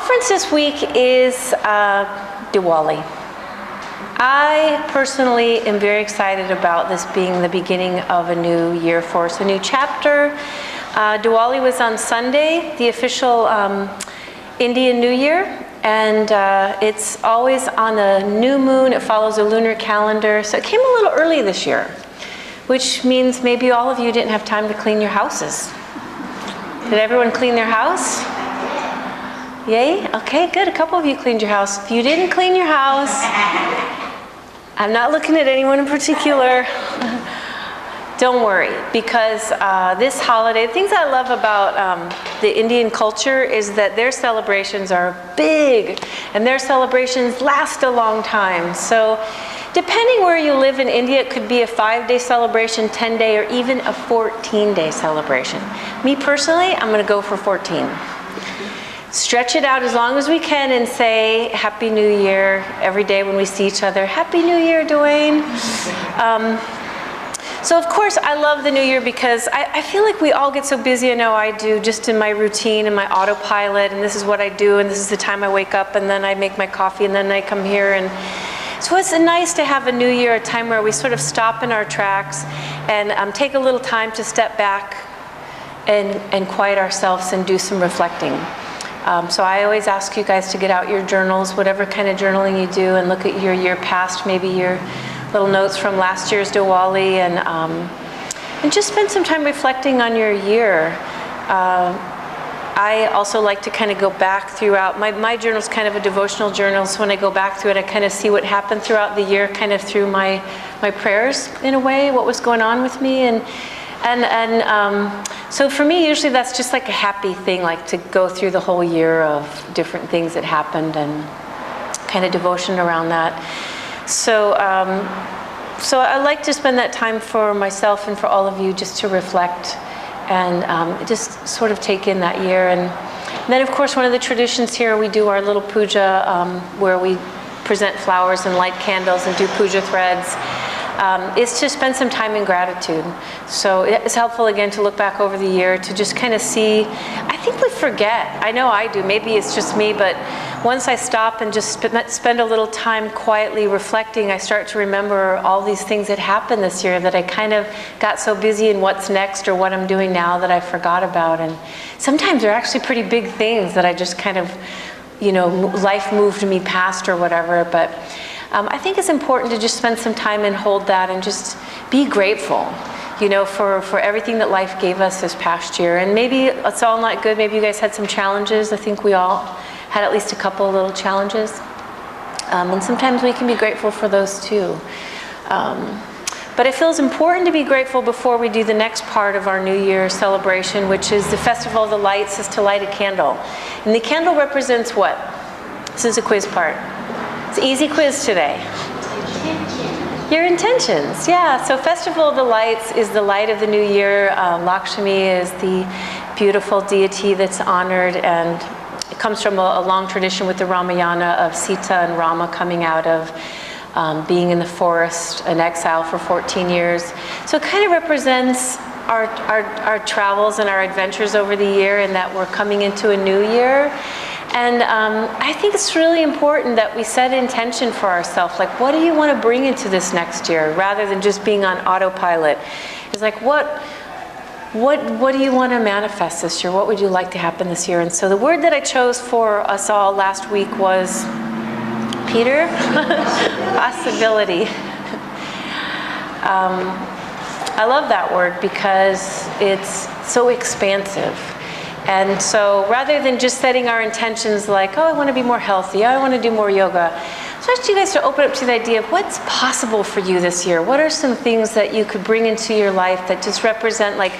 conference this week is Diwali. I personally am very excited about this being the beginning of a new year for us, a new chapter. Diwali was on Sunday, the official Indian New Year, and it's always on a new moon. It follows a lunar calendar, so it came a little early this year, which means maybe all of you didn't have time to clean your houses. Did everyone clean their house? Yay? Okay, good. A couple of you cleaned your house. If you didn't clean your house, I'm not looking at anyone in particular. Don't worry, because this holiday, the things I love about the Indian culture is that their celebrations are big and their celebrations last a long time. So depending where you live in India, it could be a 5-day celebration, 10-day, or even a 14-day celebration. Me personally, I'm going to go for 14. Stretch it out as long as we can and say Happy New Year every day when we see each other. Happy New Year, Dwayne. So of course I love the New Year because I feel like we all get so busy. I know I do, just in my routine and my autopilot, and this is what I do, and this is the time I wake up, and then I make my coffee, and then I come here. And so it's nice to have a New Year, a time where we sort of stop in our tracks and take a little time to step back and quiet ourselves and do some reflecting. So I always ask you guys to get out your journals, whatever kind of journaling you do, and look at your year past, maybe your little notes from last year's Diwali, and just spend some time reflecting on your year. I also like to kind of go back throughout. My journal's kind of a devotional journal, so when I go back through it, I kind of see what happened throughout the year, kind of through my prayers, in a way, what was going on with me. So for me, usually that's just like a happy thing, like to go through the whole year of different things that happened and kind of devotion around that. So I like to spend that time for myself and for all of you, just to reflect and just sort of take in that year. And then, of course, one of the traditions here, we do our little puja where we present flowers and light candles and do puja threads. Is to spend some time in gratitude. So it's helpful, again, to look back over the year, to just kind of see. I think we forget. I know I do. Maybe it's just me, but once I stop and just spend a little time quietly reflecting, I start to remember all these things that happened this year that I kind of got so busy in what's next or what I'm doing now that I forgot about. And sometimes they're actually pretty big things that I just kind of, life moved me past or whatever. But I think it's important to just spend some time and hold that and just be grateful, for everything that life gave us this past year. And maybe it's all not good. Maybe you guys had some challenges. I think we all had at least a couple of little challenges. And sometimes we can be grateful for those too. But it feels important to be grateful before we do the next part of our New Year celebration, which is the Festival of the Lights, is to light a candle. And the candle represents what? This is a quiz part. It's an easy quiz today. Your intentions, yeah. So Festival of the Lights is the light of the new year. Lakshmi is the beautiful deity that's honored, and it comes from a long tradition with the Ramayana of Sita and Rama coming out of being in the forest in exile for 14 years. So it kind of represents our travels and our adventures over the year, and that we're coming into a new year. And I think it's really important that we set intention for ourselves. Like, what do you want to bring into this next year, rather than just being on autopilot? It's like, what do you want to manifest this year? What would you like to happen this year? And so the word that I chose for us all last week was, Peter, possibility. I love that word because it's so expansive. And so rather than just setting our intentions like, I want to be more healthy, I want to do more yoga, so I ask you guys to open up to the idea of what's possible for you this year. What are some things that you could bring into your life that just represent like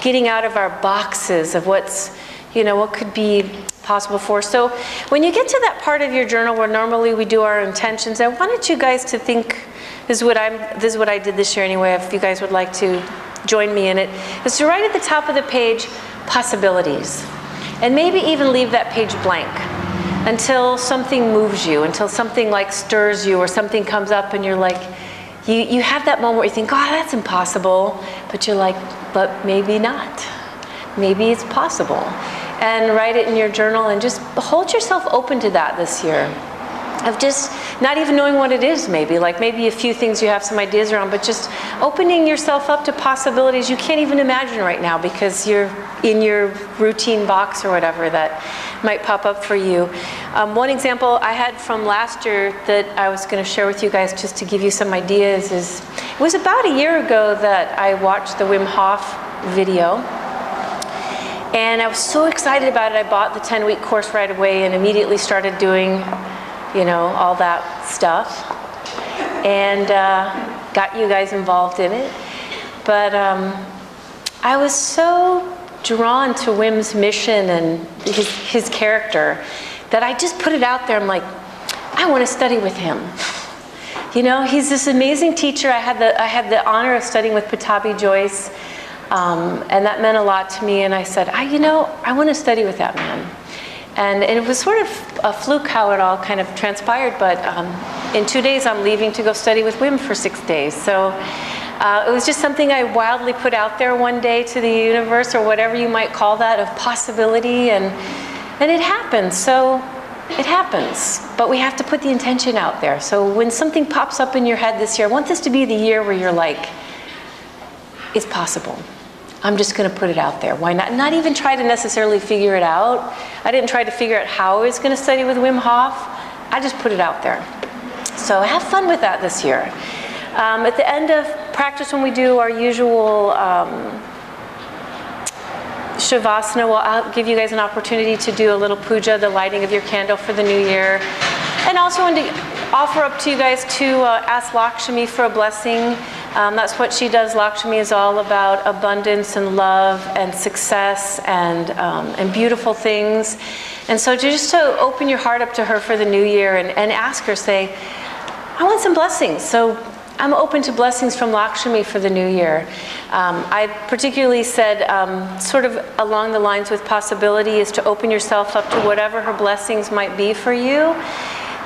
getting out of our boxes of what's, what could be possible for us. So when you get to that part of your journal where normally we do our intentions, I wanted you guys to think, this is what I did this year anyway, if you guys would like to join me in it, is to write at the top of the page, possibilities. And maybe even leave that page blank until something moves you, until something like stirs you or something comes up and you're like, you have that moment where you think, that's impossible. But you're like, but maybe not. Maybe it's possible. and write it in your journal, and just hold yourself open to that this year. Of just not even knowing what it is, maybe. Like maybe a few things you have some ideas around, but just opening yourself up to possibilities you can't even imagine right now because you're in your routine box or whatever that might pop up for you. One example I had from last year that I was going to share with you guys just to give you some ideas is, it was about a year ago that I watched the Wim Hof video. And I was so excited about it, I bought the 10-week course right away and immediately started doing, you know, all that stuff, and got you guys involved in it. But I was so drawn to Wim's mission and his character that I just put it out there. I'm like, I want to study with him. You know, he's this amazing teacher. I had the honor of studying with Patabi Joyce, and that meant a lot to me. And I said, you know, I want to study with that man. And it was sort of a fluke how it all kind of transpired, but in 2 days I'm leaving to go study with Wim for 6 days. So it was just something I wildly put out there one day to the universe, or whatever you might call that, of possibility, and it happens. So it happens, but we have to put the intention out there. So when something pops up in your head this year, I want this to be the year where you're like, it's possible. I'm just going to put it out there. Why not? Not even try to necessarily figure it out. I didn't try to figure out how I was going to study with Wim Hof. I just put it out there. So have fun with that this year. At the end of practice, when we do our usual Shavasana, well, I'll give you guys an opportunity to do a little puja, the lighting of your candle for the new year. And also wanted to offer up to you guys to ask Lakshmi for a blessing. That's what she does. Lakshmi is all about abundance and love and success and beautiful things. And so just to open your heart up to her for the new year and ask her, say, I want some blessings. So I'm open to blessings from Lakshmi for the new year. I particularly said, sort of along the lines with possibility, is to open yourself up to whatever her blessings might be for you.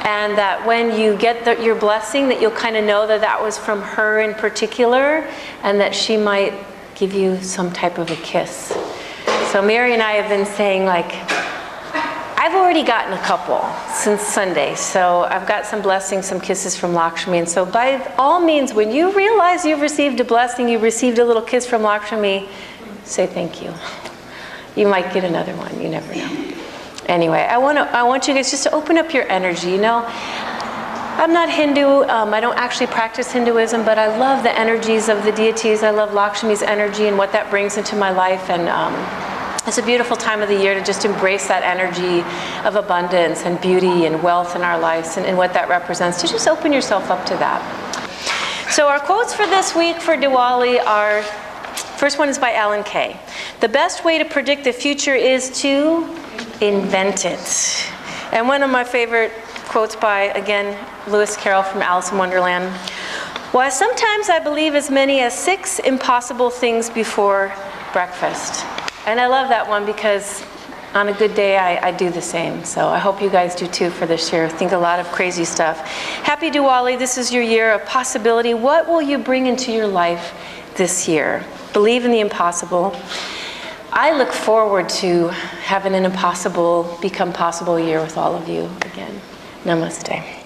And that when you get your blessing, that you'll kind of know that that was from her in particular, and that she might give you some type of a kiss. So Mary and I have been saying, like, I've already gotten a couple since Sunday, so I've got some blessings, some kisses from Lakshmi. And so by all means, when you realize you've received a blessing, you've received a little kiss from Lakshmi, say thank you. You might get another one, you never know. Anyway, I want you guys just to open up your energy. You know, I'm not Hindu. I don't actually practice Hinduism, but I love the energies of the deities. I love Lakshmi's energy and what that brings into my life. And it's a beautiful time of the year to just embrace that energy of abundance and beauty and wealth in our lives and what that represents. To just open yourself up to that. So our quotes for this week for Diwali are, first one is by Alan Kay. The best way to predict the future is to invent it. And one of my favorite quotes by, again, Lewis Carroll from Alice in Wonderland. Why, sometimes I believe as many as 6 impossible things before breakfast. And I love that one because on a good day, I do the same. So I hope you guys do too for this year. Think a lot of crazy stuff. Happy Diwali. This is your year of possibility. What will you bring into your life this year? Believe in the impossible. I look forward to having an impossible become possible year with all of you again. Namaste.